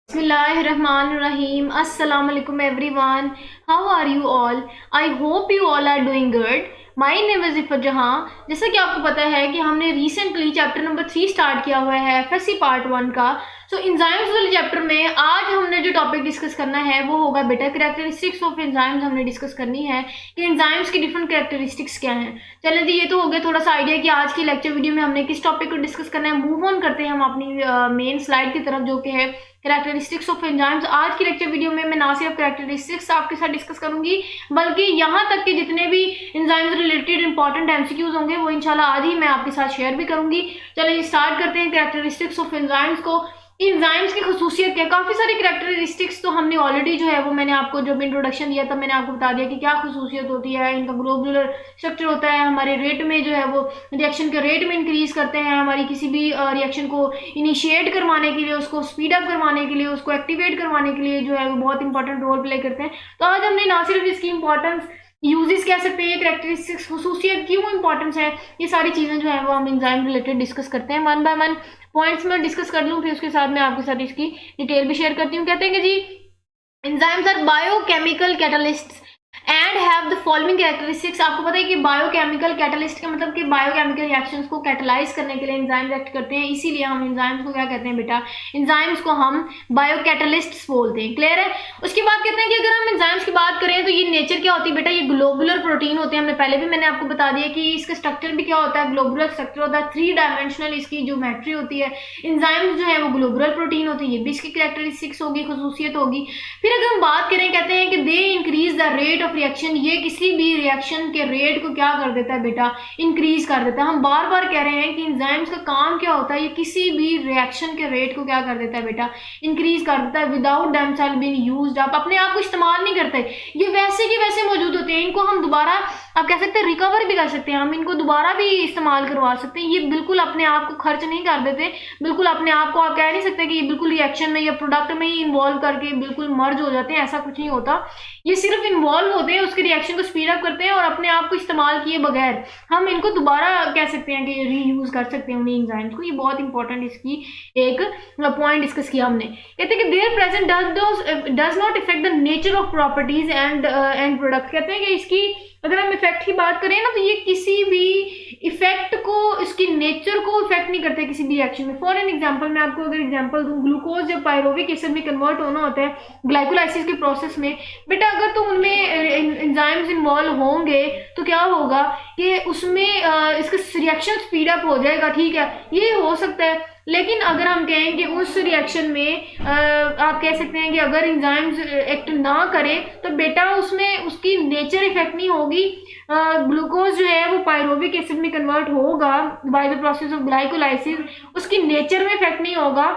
Bismillahirrahmanirrahim. Assalamu alaikum everyone. How are you all? I hope you all are doing good. My name is Ifra Jahan. जैसा कि आपको पता है कि हमने रिसेंटली चैप्टर नंबर 3 स्टार्ट किया हुआ है एफएससी पार्ट 1 का. सो एंजाइम्स वाले चैप्टर में आज हमने जो टॉपिक डिस्कस करना है वो होगा बेटा कैरेक्टरिस्टिक्स ऑफ एंजाइम्स. हमने डिस्कस करनी है कि एंजाइम्स की डिफरेंट कैरेक्टरिस्टिक्स क्या हैं. चलें जी, ये तो हो गया थोड़ा सा आइडिया कि आज की लेक्चर वीडियो में हमने किस टॉपिक को डिस्कस करना है. मूव ऑन करते हैं हम अपनी मेन स्लाइड की तरफ जो कि है कैरेक्टरिस्टिक्स ऑफ एंजाइम्स. आज की लेक्चर वीडियो में मैं ना सिर्फ कैरेक्टरिस्टिक्स आपके साथ डिस्कस करूंगी बल्कि यहाँ तक कि जितने भी एंजाइम्स रिलेटेड इंपॉर्टेंट एमसीक्यूज होंगे वो इंशाल्लाह आज ही मैं आपके साथ शेयर भी करूंगी. चलिए स्टार्ट करते हैं कैरेक्टरिस्टिक्स ऑफ एंजाइम्स को. एंजाइम्स की खसूसियत क्या, काफ़ी सारी कैरेक्टरिस्टिक्स तो हमने ऑलरेडी जो है वो मैंने आपको जब इंट्रोडक्शन दिया तब मैंने आपको बता दिया कि क्या खसूसियत होती है. इनका ग्लोबुलर स्ट्रक्चर होता है, हमारे रेट में जो है वो रिएक्शन के रेट में इंक्रीज करते हैं, हमारी किसी भी रिएक्शन को इनिशिएट करवाने के लिए, उसको स्पीड अप करवाने के लिए, उसको एक्टिवेट करवाने के लिए जो है वो बहुत इंपॉर्टेंट रोल प्ले करते हैं. तो आज हमने ना सिर्फ इसकी इंपॉर्टेंस, यूजेस कह सकते हैं, ये कैरेक्टरिस्टिक्स, खसूसियत क्यों इंपॉर्टेंस है, ये सारी चीज़ें जो है वो हम एंजाइम रिलेटेड डिस्कस करते हैं. वन बाय वन पॉइंट्स में डिस्कस कर लूँ, फिर उसके साथ मैं आपके साथ इसकी डिटेल भी शेयर करती हूँ. कहते हैं कि जी enzymes are biochemical catalysts and have the following characteristics. आपको पता है कि बायोकेमिकल कैटलिस्ट का मतलब कि बायोकेमिकल रिएक्शंस को कैटलाइज करने के लिए एंजाइम्स एक्ट करते हैं, इसीलिए हम एंजाइम्स को क्या कहते हैं बेटा, एंजाइम्स को हम बायोकैटलिस्ट्स बोलते हैं. क्लियर है. उसके बाद कहते हैं कि अगर हम एंजाइम्स की बात करें तो ये नेचर क्या होती है बेटा, ये ग्लोबुलर प्रोटीन होते हैं. हमने पहले भी मैंने आपको बता दिया कि इसका स्ट्रक्चर भी क्या होता है, ग्लोबुलर स्ट्रक्चर होता है. 3 डायमेंशनल इसकी ज्योमेट्री होती है. एंजाइम्स जो है वो ग्लोबुलर प्रोटीन होती है, ये भी इसकी कैरेक्टरिस्टिक्स होगी, खसूसियत होगी. फिर अगर हम बात करें, कहते हैं कि they increase the rate of reaction, ये किसी भी रिएक्शन के रेट को क्या कर देता है बेटा, इंक्रीज कर देता है. हम बार बार कह रहे हैं कि एंजाइम्स का काम क्या होता है, ये किसी भी रिएक्शन के रेट को क्या कर देता है बेटा, इंक्रीज कर देता है. विदाउट देमसेल्फ बीइंग यूज्ड, आप अपने आप को इस्तेमाल नहीं करते, ये वैसे के वैसे मौजूद होते हैं. इनको हम दोबारा, आप कह सकते हैं, रिकवर भी कर सकते हैं, हम इनको दोबारा भी इस्तेमाल करवा सकते हैं. ये बिल्कुल अपने आप को खर्च नहीं कर देते, बिल्कुल अपने आप को आप कह नहीं सकते कि ये बिल्कुल रिएक्शन में या प्रोडक्ट में ही इन्वॉल्व करके बिल्कुल मर्ज हो जाते हैं, ऐसा कुछ नहीं होता. ये सिर्फ इन्वॉल्व होते हैं, उसके रिएक्शन को स्पीड अप करते हैं और अपने आप को इस्तेमाल किए बगैर हम इनको दोबारा कह सकते हैं कि रीयूज कर सकते हैं उन्हीं एंजाइम्स को. ये बहुत इंपॉर्टेंट इसकी एक पॉइंट डिस्कस किया हमने. कहते हैं कि there present does not effect the nature of properties and product. कहते हैं कि इसकी अगर हम इफेक्ट की बात करें ना तो ये किसी भी इफेक्ट को, इसकी नेचर को इफेक्ट नहीं करते किसी भी रिएक्शन में. फॉर एन एग्जांपल मैं आपको अगर एग्जांपल दूं, ग्लूकोज जब पायरोविक एसिड में कन्वर्ट होना होता है ग्लाइकोलाइसिस के प्रोसेस में बेटा, अगर तो उनमें एंजाइम्स इन्वॉल्व होंगे तो क्या होगा कि उसमें इसका रिएक्शन स्पीड अप हो जाएगा. ठीक है, ये हो सकता है. लेकिन अगर हम कहें कि उस रिएक्शन में आप कह सकते हैं कि अगर एंजाइम्स एक्ट ना करें तो बेटा उसमें उसकी नेचर इफेक्ट नहीं होगी. ग्लूकोज जो है वो पायरोविक एसिड में कन्वर्ट होगा by the process of glycolysis, उसकी नेचर में इफेक्ट नहीं होगा.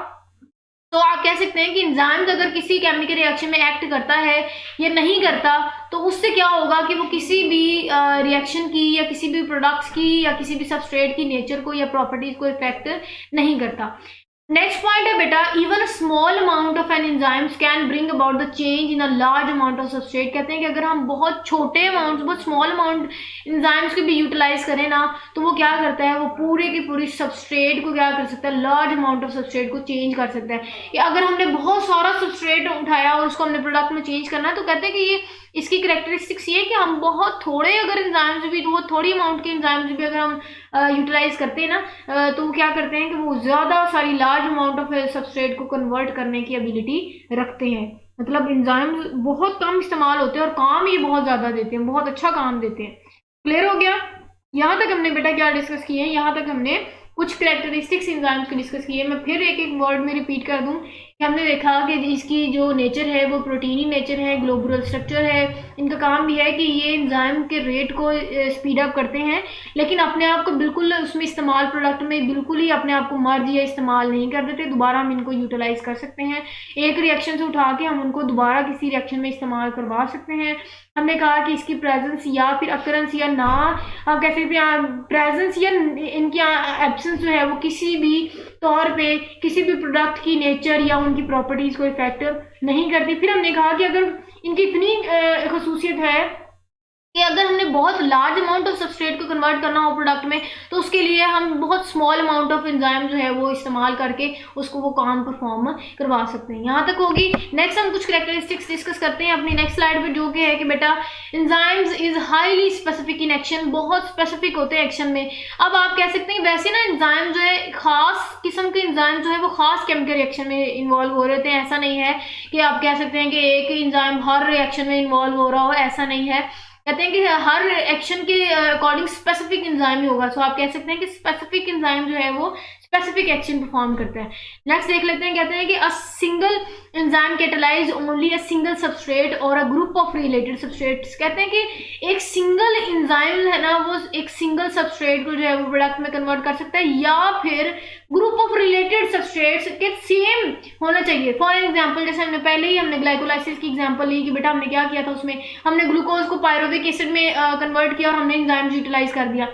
तो आप कह सकते हैं कि एंजाइम्स अगर किसी केमिकल रिएक्शन में एक्ट करता है या नहीं करता तो उससे क्या होगा कि वो किसी भी रिएक्शन की या किसी भी प्रोडक्ट्स की या किसी भी सबस्ट्रेट की नेचर को या प्रॉपर्टीज को इफेक्ट नहीं करता. नेक्स्ट पॉइंट है बेटा, even small amount of an enzymes can bring about the change in a large amount of substrate. कहते हैं कि अगर हम बहुत छोटे अमाउंट, बहुत स्मॉल अमाउंट एंजाइम्स को भी यूटिलाइज करें ना तो वो क्या करता है, वो पूरे की पूरी सबस्ट्रेट को क्या कर सकता है, लार्ज अमाउंट ऑफ सबस्ट्रेट को चेंज कर सकता है. कि अगर हमने बहुत सारा सबस्ट्रेट उठाया और उसको हमने प्रोडक्ट में चेंज करना है तो कहते हैं कि ये इसकी करेक्टरिस्टिक्स ये है कि हम बहुत थोड़े अगर एंजाइम्स भी, बहुत थोड़ी अमाउंट के एंजाइम्स भी अगर हम यूटिलाइज करते हैं ना तो वो क्या करते हैं कि वो ज़्यादा सारी लार्ज अमाउंट ऑफ सबस्ट्रेट को कन्वर्ट करने की एबिलिटी रखते हैं. मतलब एंजाइम्स बहुत कम इस्तेमाल होते हैं और काम ये बहुत ज़्यादा देते हैं, बहुत अच्छा काम देते हैं. क्लियर हो गया. यहाँ तक हमने बेटा क्या डिस्कस किए हैं, यहाँ तक हमने कुछ कैरेक्टरिस्टिक्स एंजाइम्स को डिस्कस किए. मैं फिर एक एक वर्ड में रिपीट कर दूं कि हमने देखा कि इसकी जो नेचर है वो प्रोटीनी नेचर है, ग्लोबुलर स्ट्रक्चर है. इनका काम भी है कि ये एंजाइम के रेट को स्पीड अप करते हैं लेकिन अपने आप को बिल्कुल उसमें इस्तेमाल, प्रोडक्ट में बिल्कुल ही अपने आप को मर्ज या इस्तेमाल नहीं कर देते. दोबारा हम इनको यूटिलाइज कर सकते हैं, एक रिएक्शन से उठा के हम उनको दोबारा किसी रिएक्शन में इस्तेमाल करवा सकते हैं. हमने कहा कि इसकी प्रेजेंस या फिर अकरेंस या ना, आप कह सकते हैं प्रेजेंस या इनकी एब्सेंस जो है वो किसी भी तौर पे किसी भी प्रोडक्ट की नेचर या उनकी प्रॉपर्टीज को इफेक्ट नहीं करती. फिर हमने कहा कि अगर इनकी इतनी खसूसियत है कि अगर हमने बहुत लार्ज अमाउंट ऑफ सबस्ट्रेट को कन्वर्ट करना हो प्रोडक्ट में, तो उसके लिए हम बहुत स्मॉल अमाउंट ऑफ एंजाइम जो है वो इस्तेमाल करके उसको वो काम परफॉर्म करवा सकते हैं। यहाँ तक होगी। नेक्स्ट हम कुछ कैरेक्टरिस्टिक्स डिस्कस करते हैं अपनी नेक्स्ट स्लाइड पे, जो कि है कि बेटा enzymes is highly specific in action, बहुत स्पेसिफिक होते हैं एक्शन में। अब आप कह सकते हैं वैसे ना एंजाइम जो है खास किस्म के एंजाइम जो है वो खास केमिकल रिएक्शन में इन्वॉल्व हो रहे होते हैं। ऐसा नहीं है कि आप कह सकते हैं कि एक एंजाइम हर रिएक्शन में इन्वॉल्व हो रहा हो, ऐसा नहीं है। कहते हैं कि हर एक्शन के अकॉर्डिंग स्पेसिफिक एंजाइम ही होगा। सो आप कह सकते हैं कि स्पेसिफिक एंजाइम जो है वो स्पेसिफिक एक्शन परफॉर्म करता है। नेक्स्ट देख लेते हैं, कहते हैं कि a single enzyme catalyse only a single substrate और a group of related substrates. कहते हैं कि एक सिंगल एंजाइम है ना वो एक सिंगल सबस्ट्रेट को जो है वो प्रोडक्ट में कन्वर्ट कर सकता है, या फिर ग्रुप ऑफ रिलेटेड सबस्ट्रेट्स के सेम होना चाहिए। फॉर एग्जांपल जैसे हमने ग्लाइकोलाइसिस की एग्जांपल ली कि बेटा हमने क्या किया था, उसमें हमने ग्लूकोज को पायरुविक एसिड में कन्वर्ट किया और हमने एंजाइम यूटिलाइज कर दिया।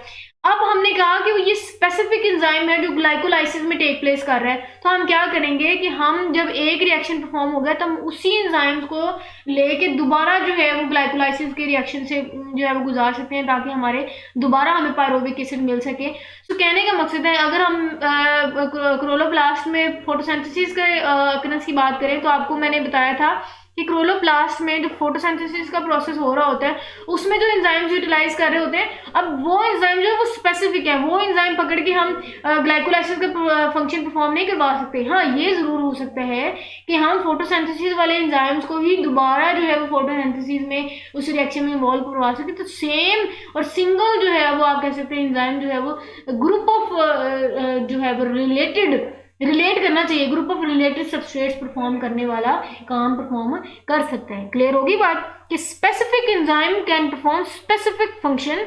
अब हमने कहा कि ये स्पेसिफिक एंजाइम है जो ग्लाइकोलाइसिस में टेक प्लेस कर रहा है, तो हम क्या करेंगे कि हम जब एक रिएक्शन परफॉर्म हो गया तो हम उसी एंजाइम्स को लेके दोबारा जो है वो ग्लाइकोलाइसिस के रिएक्शन से जो है वो गुजार सकते हैं, ताकि हमारे दोबारा हमें पायरुविक एसिड मिल सके। तो कहने का मकसद है, अगर हम क्लोरोप्लास्ट में फोटोसिंथेसिस के अकरेंस की बात करें, तो आपको मैंने बताया था कि क्लोरोप्लास्ट में जो फोटोसिंथेसिस का प्रोसेस हो रहा होता है उसमें जो एंजाइम्स यूटिलाइज कर रहे होते हैं, अब वो एंजाइम जो है वो स्पेसिफिक है, वो एंजाइम पकड़ के हम ग्लाइकोलाइसिस का फंक्शन परफॉर्म नहीं करवा सकते। हाँ, ये जरूर हो सकता है कि हम फोटोसिंथेसिस वाले एंजाइम्स को ही दोबारा जो है वो फोटोसिंथेसिस में उस रिएक्शन में इन्वॉल्व करवा सके। तो सेम और सिंगल जो है वो आप कह सकते हैं एंजाइम जो है वो ग्रुप ऑफ जो है वो रिलेट करना चाहिए, group of related substrates perform करने वाला काम परफॉर्म कर सकते हैं। क्लियर होगी बात कि specific enzyme can perform specific function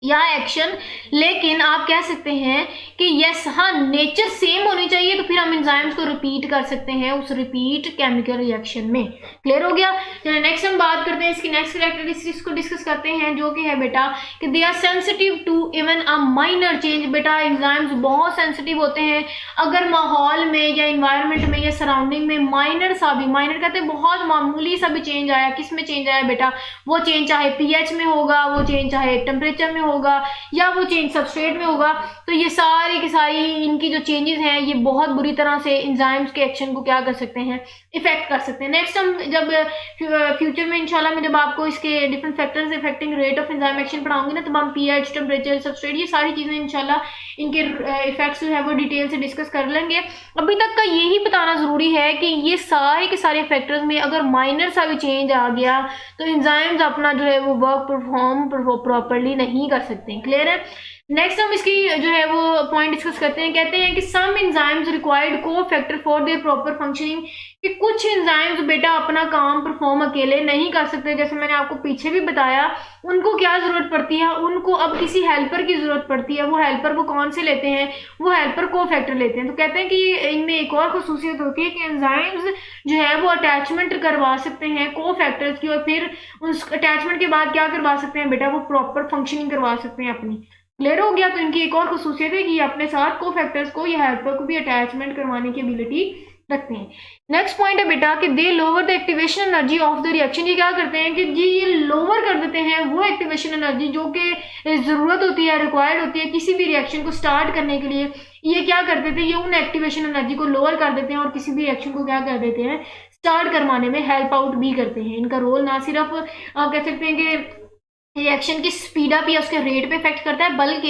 या एक्शन, लेकिन आप कह सकते हैं कि यस हाँ नेचर सेम होनी चाहिए, तो फिर हम एंजाइम्स को रिपीट कर सकते हैं उस रिपीट केमिकल रिएक्शन में। क्लियर हो गया। चलिए नेक्स्ट हम बात करते हैं इसकी नेक्स्ट कैरेक्टरिस्टिक्स को डिस्कस करते हैं, जो कि है बेटा कि they are sensitive to even a minor change. बेटा एंजाइम्स बहुत सेंसिटिव होते हैं, अगर माहौल में या इन्वायरमेंट में या सराउंडिंग में माइनर कहते हैं बहुत मामूली सा भी चेंज आया, किस में चेंज आया बेटा, वो चेंज चाहे पीएच में होगा, वो चेंज चाहे टेम्परेचर में होगा, या वो चेंज सबस्ट्रेट में होगा, तो ये सारी की सारी इनकी जो चेंजेस हैं ये बहुत बुरी तरह से एंजाइम्स के एक्शन को क्या कर सकते हैं, इफेक्ट कर सकते हैं। नेक्स्ट हम जब फ्यूचर में इंशाल्लाह मैं जब आपको इसके different factors affecting rate of enzyme action पढ़ाऊंगी ना, तब हम पीएच, टेम्परेचर, सबस्ट्रेट, ये सारी चीजें इंशाल्लाह इनके इफेक्ट्स जो है वो डिटेल से डिस्कस कर लेंगे। अभी तक का यही बताना जरूरी है कि ये सारे के सारे फैक्टर्स में अगर माइनर सा भी चेंज आ गया तो एंजाइम्स अपना जो है वो वर्क परफॉर्म प्रॉपरली नहीं कर सकते। क्लियर है। नेक्स्ट हम इसकी जो है वो पॉइंट डिस्कस करते हैं। कहते हैं कि सम एंजाइम्स रिक्वायर्ड को factor for their proper functioning, कि कुछ एंजाइम्स बेटा अपना काम परफॉर्म अकेले नहीं कर सकते, जैसे मैंने आपको पीछे भी बताया। उनको क्या जरूरत पड़ती है, उनको अब किसी हेल्पर की जरूरत पड़ती है। वो हेल्पर वो कौन से लेते हैं, वो हेल्पर को फैक्टर लेते हैं। तो कहते हैं कि इनमें एक और खसूसियत होती है कि एंजाइम्स जो है वो अटैचमेंट करवा सकते हैं को फैक्टर्स की, और फिर उस अटैचमेंट के बाद क्या करवा सकते हैं बेटा, वो प्रॉपर फंक्शनिंग करवा सकते हैं अपनी। क्लियर हो गया। तो इनकी एक और खसूसियत है कि ये अपने साथ को फैक्टर्स को या हेल्पर को भी अटैचमेंट करवाने की एबिलिटी रखते हैं। नेक्स्ट पॉइंट है बेटा कि they lower the activation energy of the reaction. ये क्या करते हैं कि जी ये लोअर कर देते हैं वो एक्टिवेशन एनर्जी जो कि जरूरत होती है, रिक्वायर्ड होती है किसी भी रिएक्शन को स्टार्ट करने के लिए। ये क्या कर देते हैं, ये उन एक्टिवेशन एनर्जी को लोअर कर देते हैं और किसी भी रिएक्शन को क्या कर देते हैं, स्टार्ट करवाने में हेल्प आउट भी करते हैं। इनका रोल ना सिर्फ आप कह सकते हैं कि रिएक्शन की स्पीड अप या उसके रेट पे इफेक्ट करता है, बल्कि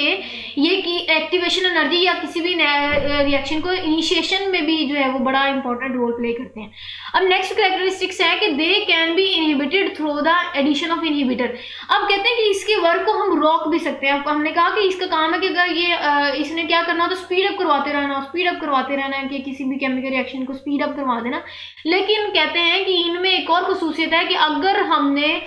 ये कि एक्टिवेशन एनर्जी या किसी भी रिएक्शन को इनिशिएशन में भी जो है वो बड़ा इंपॉर्टेंट रोल प्ले करते हैं। अब नेक्स्ट कैरेक्टरिस्टिक्स है कि they can be inhibited through the addition of inhibitor. अब कहते हैं कि इसके वर्क को हम रोक भी सकते हैं। हमने कहा कि इसका काम है कि अगर ये इसने क्या करना हो तो स्पीड अप करवाते रहना है कि किसी भी केमिकल रिएक्शन को स्पीड अप करवा देना। लेकिन कहते हैं कि इनमें एक और खसूसियत है कि अगर हमने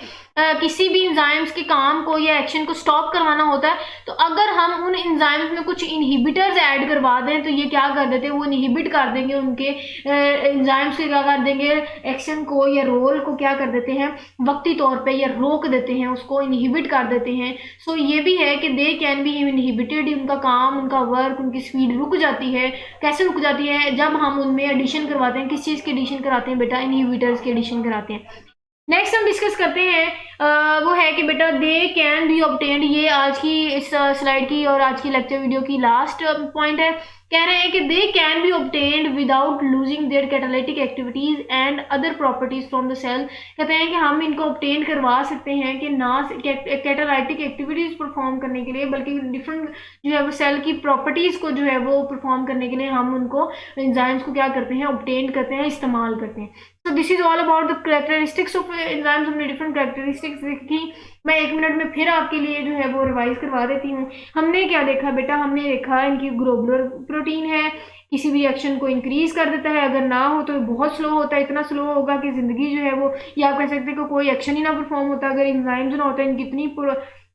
किसी भी एंजाइम्स के काम को या एक्शन को स्टॉप करवाना होता है, तो अगर हम उन एंजाइम्स में कुछ इनहिबिटर्स ऐड करवा दें तो ये क्या कर देते हैं, वो इनहिबिट कर देंगे उनके एंजाइम्स के, क्या कर देंगे, एक्शन को या रोल को क्या कर देते हैं, वक्ती तौर पे या रोक देते हैं, उसको इनहिबिट कर देते हैं। सो ये भी है कि दे कैन बी इनहिबिटेड, उनका काम, उनका वर्क, उनकी स्पीड रुक जाती है। कैसे रुक जाती है, जब हम उनमें एडिशन करवाते हैं। किस चीज़ की एडिशन कराते हैं बेटा, इनहिबिटर्स की एडिशन कराते हैं। नेक्स्ट हम डिस्कस करते हैं वो है कि बेटा दे कैन बी ऑब्टेन्ड। ये आज की इस स्लाइड की और आज की लेक्चर वीडियो की लास्ट पॉइंट है। कह रहे हैं कि they can be obtained without losing their catalytic activities and other properties from the cell. कहते हैं कि हम इनको ऑब्टेन करवा सकते हैं कि ना कैटालाइटिक एक्टिविटीज परफॉर्म करने के लिए, बल्कि डिफरेंट जो है वो सेल की प्रॉपर्टीज को जो है वो परफॉर्म करने के लिए हम उनको एंजाइम्स को क्या करते हैं, ऑब्टेन करते हैं, इस्तेमाल करते हैं। So this is all about the characteristics of enzymes। हमने different characteristics देखी। मैं 1 मिनट में फिर आपके लिए जो है वो रिवाइज करवा देती हूँ। हमने क्या देखा बेटा, हमने देखा इनकी ग्लोबुलर प्रोटीन है, किसी भी रिएक्शन को इंक्रीज कर देता है, अगर ना हो तो बहुत स्लो होता है, इतना स्लो होगा कि जिंदगी जो है वो, या आप कह सकते हैं कि कोई एक्शन ही ना परफॉर्म होता अगर एंजाइम्स ना होता है। इनकी इतनी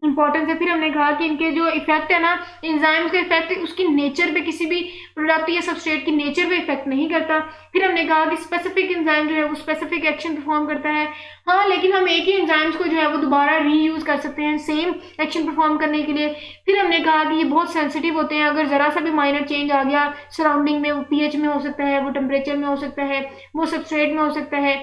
इंपॉर्टेंस है। फिर हमने कहा कि इनके जो इफेक्ट है ना, एंजाइम्स का इफेक्ट उसकी नेचर पे, किसी भी प्रोडक्ट या सबस्ट्रेट की नेचर पे इफेक्ट नहीं करता। फिर हमने कहा कि स्पेसिफिक एंजाइम जो है वो स्पेसिफिक एक्शन परफॉर्म करता है, हाँ, लेकिन हम एक ही एंजाइम्स को जो है वो दोबारा रीयूज कर सकते हैं सेम एक्शन परफॉर्म करने के लिए। फिर हमने कहा कि ये बहुत सेंसिटिव होते हैं, अगर जरा सा भी माइनर चेंज आ गया सराउंडिंग में, वो पीएच में हो सकता है, वो टेम्परेचर में हो सकता है, वो सबस्ट्रेट में हो सकता है,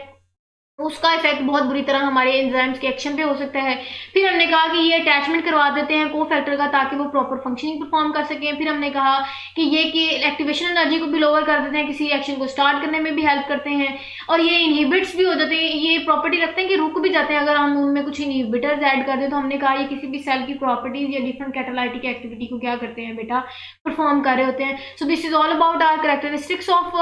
उसका इफेक्ट बहुत बुरी तरह हमारे एंजाइम्स के एक्शन पे हो सकता है। फिर हमने कहा कि ये अटैचमेंट करवा देते हैं कोफैक्टर का ताकि वो प्रॉपर फंक्शनिंग परफॉर्म कर सकें। फिर हमने कहा कि ये कि एक्टिवेशन एनर्जी को भी लोअर कर देते हैं, किसी एक्शन को स्टार्ट करने में भी हेल्प करते हैं, और ये इनहिबिट्स भी हो जाते हैं, ये प्रॉपर्टी रखते हैं कि रुक भी जाते हैं अगर हम उनमें कुछ इनहिबिटर्स ऐड कर दें। तो हमने कहा ये किसी भी सेल की प्रॉपर्टीज या डिफरेंट कैटालाइटिक एक्टिविटी को क्या करते हैं बेटा, परफॉर्म कर रहे होते हैं। So this is all about our characteristics of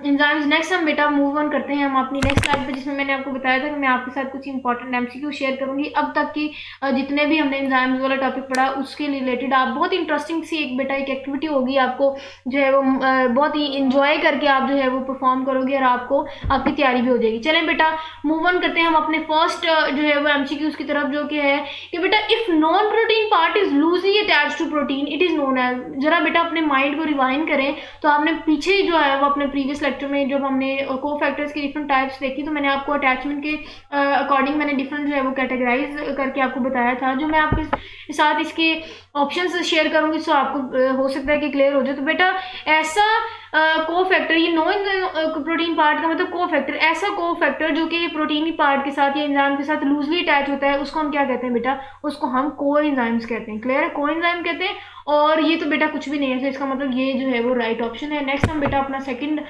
enzymes. Next हम बेटा मूव ऑन करते हैं हम अपनी नेक्स्ट स्लाइड पे, जिसमें मैंने आपको बताया था कि मैं आपके साथ कुछ इंपॉर्टेंट एमसीक्यू शेयर करूंगी। अब तक की जितने भी हमने एंजाइम्स वाला टॉपिक पढ़ा उसके रिलेटेड आप बहुत इंटरेस्टिंग सी एक बेटा एक एक्टिविटी होगी, आपको जो है वो बहुत ही इंजॉय करके आप जो है वो परफॉर्म करोगे और आपको आपकी तैयारी भी हो जाएगी। चलें बेटा मूव ऑन करते हैं हम अपने फर्स्ट जो है वो एमसीक्यूज की तरफ, जो कि है कि बेटा if non protein part is loosely attached to protein it is known as. जरा बेटा अपने माइंड को रिवाइंड करें तो आपने पीछे जो है वो अपने प्रीवियस लेक्चर में जब हमने कोफैक्टर्स की डिफरेंट टाइप्स देखी तो मैंने आपको अटैचमेंट के अकॉर्डिंग मैंने डिफरेंट जो है वो कैटेगराइज करके आपको बताया था। जो मैं आपके साथ इसके ऑप्शंस शेयर करूंगी तो आपको हो सकता है कि क्लियर हो जाए। तो बेटा ऐसा कोफैक्टर, ये नॉन प्रोटीन पार्ट का मतलब कोफैक्टर, ऐसा कोफैक्टर जो कि प्रोटीन पार्ट के साथ या एंजाइम के साथ लूजली अटैच होता है उसको हम क्या कहते हैं बेटा, उसको हम कोएंजाइम्स कहते हैं। क्लियर है, कोएंजाइम कहते हैं। और ये तो बेटा कुछ भी नहीं है, तो इसका मतलब ये जो है वो राइट ऑप्शन है। नेक्स्ट हम बेटा अपना सेकंड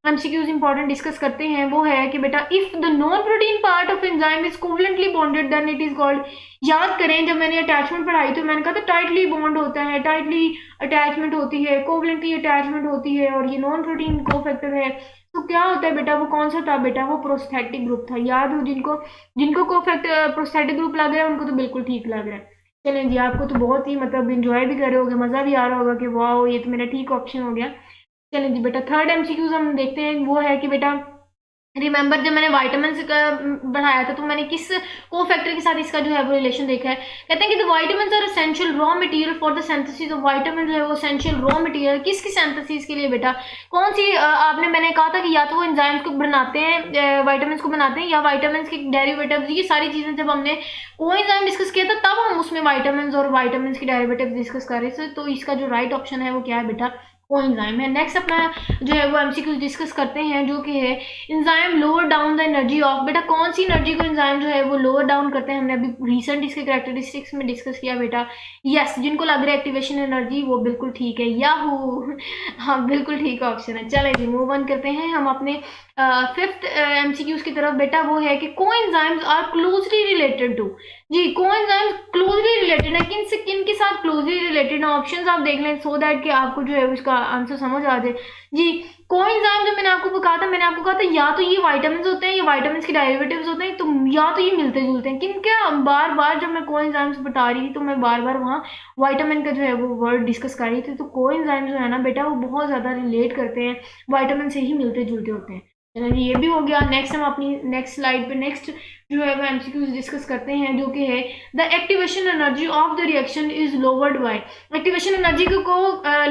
एमसीक्यूज इंपॉर्टेंट डिस्कस करते हैं, वो है कि बेटा if the non protein part of enzyme is covalently bonded then it is called. याद करें जब मैंने अटैचमेंट पढ़ाई तो मैंने कहा था टाइटली बॉन्ड होता है, टाइटली अटैचमेंट होती है, कोवलेंटली अटैचमेंट होती है, और ये नॉन प्रोटीन कोफैक्टर है। तो क्या होता है बेटा, वो कौन सा था बेटा, वो प्रोस्थेटिक ग्रुप था। याद हो जिनको जिनको कोफैक्टर प्रोस्थेटिक ग्रुप लग रहा है उनको तो बिल्कुल ठीक लग रहा है। चलें जी, आपको तो बहुत ही मतलब इंजॉय भी कर रहे होगे, मज़ा भी आ रहा होगा कि वाह ये तो मेरा ठीक ऑप्शन हो गया। चलें जी बेटा थर्ड एमसीक्यूज हम देखते हैं, वो है कि बेटा रिमेंबर जब मैंने वाइटामिन का बढ़ाया था तो मैंने किस कोफैक्टर के साथ इसका जो है वो रिलेशन देखा है। कहते हैं कि the vitamin are essential raw material for the synthesis of vitamin, जो है वो एसेंशियल रॉ मटेरियल किसकी सिंथेसिस के लिए बेटा, कौन सी आपने मैंने कहा था कि या तो वो एंजाइम्स को बनाते हैं, वाइटामिन को बनाते हैं, या वाइटामिन के डेरिवेटिव्स। ये सारी चीजें जब हमने कोएंजाइम डिस्कस किया था तब हम उसमें वाइटामिन और वाइटामिन के डेरिवेटिव्स डिस्कस कर रहे थे। तो इसका जो राइट ऑप्शन है वो क्या है बेटा, कोएंजाइम है। नेक्स्ट अपना जो है वो एमसीक्यू डिस्कस करते हैं, जो कि है enzyme lower down the energy of. बेटा कौन सी एनर्जी को एंजाइम जो है वो लोअर डाउन करते हैं, हमने अभी रिसेंट इसके कैरेक्टरिस्टिक्स में डिस्कस किया बेटा। यस, जिनको लग रहा है एक्टिवेशन एनर्जी वो बिल्कुल ठीक है, याहू, हाँ बिल्कुल ठीक ऑप्शन है। चले जी मूव ऑन करते हैं हम अपने फिफ्थ एमसीक्यूज की तरफ। बेटा वो है कि coenzymes are closely related to. जी कोएंजाइम्स क्लोजली रिलेटेड है, किन से किन के साथ क्लोजली रिलेटेड है, ऑप्शंस आप देख लें सो दैट कि आपको जो है इसका आंसर समझ आ जाए। जी कोएंजाइम जो मैंने आपको कहा था या तो ये वाइटामिन होते हैं या वाइटामिन के डेरिवेटिव्स होते हैं, तो या तो ये मिलते जुलते हैं। किन क्या बार बार जब मैं कोएंजाइम्स बता रही थी तो मैं बार बार वहाँ वाइटामिन का जो है वो वर्ड डिस्कस कर रही थी। तो कोएंजाइम जो है ना बेटा वो बहुत ज़्यादा रिलेट करते हैं, वाइटामिन से ही मिलते जुलते होते हैं। चलिए ये भी हो गया। नेक्स्ट हम अपनी नेक्स्ट स्लाइड पे नेक्स्ट जो है वो एमसीक्यूज डिस्कस करते हैं, जो कि है the activation energy of the reaction is lowered by. Activation energy को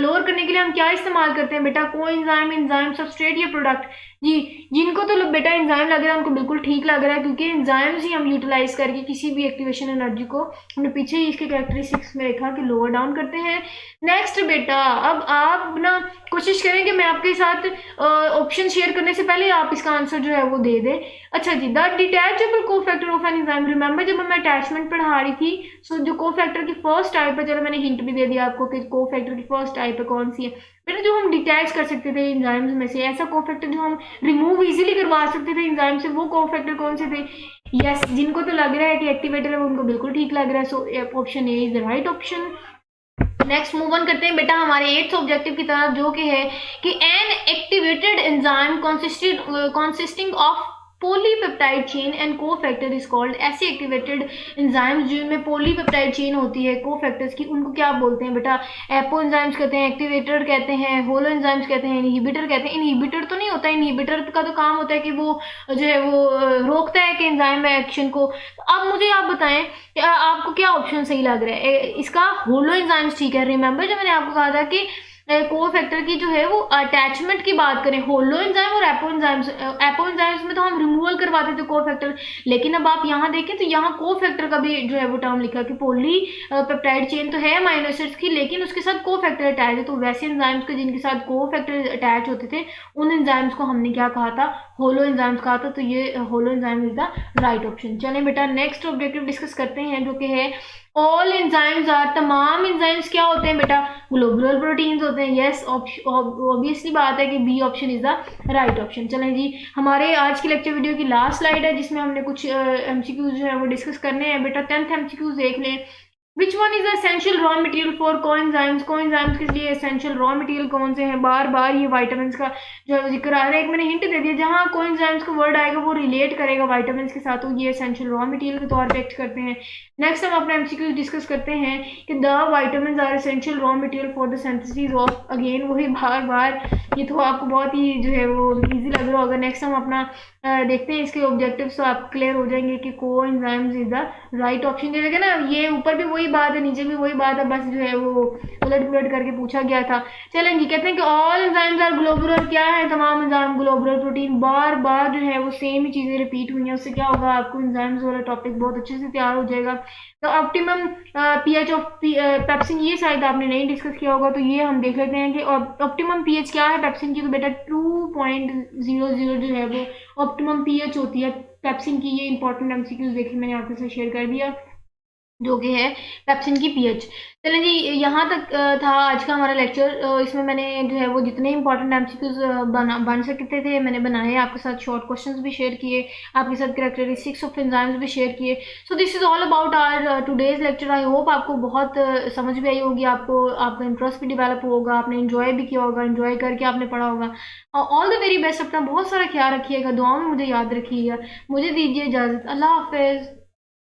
लोअर करने के लिए हम क्या इस्तेमाल करते हैं बेटा, कोएंजाइम, एंजाइम, सबस्ट्रेट या प्रोडक्ट। जी जिनको तो बेटा एंजाइम लग रहा है उनको बिल्कुल ठीक लग रहा है, क्योंकि एंजाइम्स ही हम यूटिलाइज करके किसी भी एक्टिवेशन एनर्जी को हमने पीछे ही इसके कैरेक्टरिस्टिक्स में देखा कि लोअर डाउन करते हैं। नेक्स्ट बेटा अब आप ना कोशिश करें कि मैं आपके साथ ऑप्शन शेयर करने से पहले आप इसका आंसर जो है वो दे दें। अच्छा जी, the detachable cofactor of an enzyme, remember जब मैं अटैचमेंट पढ़ा रही थी, सो जो कोफैक्टर की फर्स्ट टाइप है, चलो मैंने हिंट भी दे दिया आपको कि कोफैक्टर की फर्स्ट टाइप है कौन सी है बेटा, जो हम डिटैच कर सकते थे एंजाइम्स में से, ऐसा कोफैक्टर जो हम रिमूव इजीली करवा सकते थे एंजाइम से, वो कोफैक्टर कौन से थे? यस, जिनको तो लग रहा है कि एक्टिवेटर है, उनको बिल्कुल ठीक लग रहा है, so option A is the right option. Next move on करते हैं बेटा हमारे 8th ऑब्जेक्टिव की तरफ, जो कि है कि an activated enzyme consisting of polypeptide chain and cofactor is called, ऐसे एक्टिवेटेड एंजाइम्स जिनमें पॉलीपेप्टाइड चेन होती है कोफैक्टर्स की, उनको क्या बोलते हैं बेटा? एपो एंजाइम्स कहते हैं, एक्टिवेटर कहते हैं, होलो एंजाइम्स कहते हैं, इनहिबिटर कहते हैं। इनहिबिटर तो नहीं होता, इनहिबिटर का तो काम होता है कि वो जो है वो रोकता है कि एंजाइम एक्शन को। तो अब मुझे आप बताएं आपको क्या ऑप्शन सही लग रहा है इसका? होलो एंजाइम्स ठीक है। रिमेंबर जब मैंने आपको कहा था कि कोफैक्टर की जो है वो अटैचमेंट की बात करें, होलो एंजाइम और एपो एंजाइम्स में तो हम रिमूवल करवाते थे कोफैक्टर, लेकिन अब आप यहाँ देखें तो यहाँ कोफैक्टर का भी जो है वो टर्म लिखा कि पॉली पेप्टाइड चेन तो है अमीनो एसिड्स की, लेकिन उसके साथ कोफैक्टर अटैच है, तो वैसे एंजाइम्स के जिनके साथ कोफैक्टर अटैच होते थे उन एंजाइम्स को हमने क्या कहा था? होलो एंजाइम्स कहा था। तो ये holo enzyme is the right option. चलें बेटा नेक्स्ट ऑब्जेक्टिव डिस्कस करते हैं, जो कि है ऑल एंजाइम्स आर, तमाम एंजाइम्स क्या होते हैं बेटा? ग्लोबुलर प्रोटीन्स होते हैं। यस, ऑब्वियसली बात है कि B option is the right option. चलें जी, हमारे आज की लेक्चर वीडियो की लास्ट स्लाइड है, जिसमें हमने कुछ एमसीक्यूज जो है वो डिस्कस करने हैं बेटा। 10th एमसीक्यूज देख लें। Which one is essential raw material for coenzymes, coenzymes के लिए एसेंशियल रॉ मटेरियल कौन से हैं? बार बार ये वाइटामिन का जो है जिक्र आ रहा है, एक मैंने हिंट दे दिया, जहाँ कोएंजाइम्स का वर्ड आएगा वो रिलेट करेगा वाइटामिन के साथ, तो ये एसेंशियल रॉ मटेरियल के तौर पे एक्ट करते हैं। नेक्स्ट हम अपना एमसीक्यू डिस्कस करते हैं कि the vitamin are essential raw material for the synthesis of, again वही बार बार, ये तो आपको बहुत ही जो है वो इजी लग रहा होगा। नेक्स्ट हम अपना देखते हैं इसके ऑब्जेक्टिव्स, तो आप क्लियर हो जाएंगे कि coenzymes is the right option. जैसे ना ये ऊपर भी वही बात है, नीचे भी वही बात है, बस जो है वो उलट पुलट करके पूछा गया था। चलें जी, कहते हैं कि ऑल एंजाइम्स आर ग्लोबुलर, क्या है तमाम एंजाइम ग्लोबुलर प्रोटीन, बार बार जो है वो सेम ही चीज़ें रिपीट हुई हैं, उससे क्या होगा आपको एंजाइम्स वाला टॉपिक बहुत अच्छे से तैयार हो जाएगा। तो ऑप्टिमम पीएच ऑफ पेप्सिन, ये शायद आपने नहीं डिस्कस किया होगा, तो ये हम देख लेते हैं कि ऑप्टिमम पीएच क्या है पेप्सिन की। तो बेटा 2.00 जो है वो ऑप्टिमम पीएच होती है पेप्सिन की। ये इंपॉर्टेंट एमसीक्यूज देखिए मैंने आपके साथ शेयर कर दिया, जो कि है पेप्सिन की पीएच। चलें जी, यहाँ तक था आज का हमारा लेक्चर। इसमें मैंने जो है वो जितने इंपॉर्टेंट एमसीक्यूज बन सकते थे मैंने बनाए, आपके साथ शॉर्ट क्वेश्चंस भी शेयर किए, आपके साथ कैरेक्टरिस्टिक्स ऑफ एंजाइम्स भी शेयर किए। So this is all about our today's lecture. I hope आपको बहुत समझ भी आई होगी, आपको आपका इंटरेस्ट भी डेवलप होगा, आपने इन्जॉय भी किया होगा, इन्जॉय करके आपने पढ़ा होगा। ऑल द वेरी बेस्ट, अपना बहुत सारा ख्याल रखिएगा, दुआओं में मुझे याद रखिएगा। मुझे दीजिए इजाज़त, अल्लाह हाफिज़।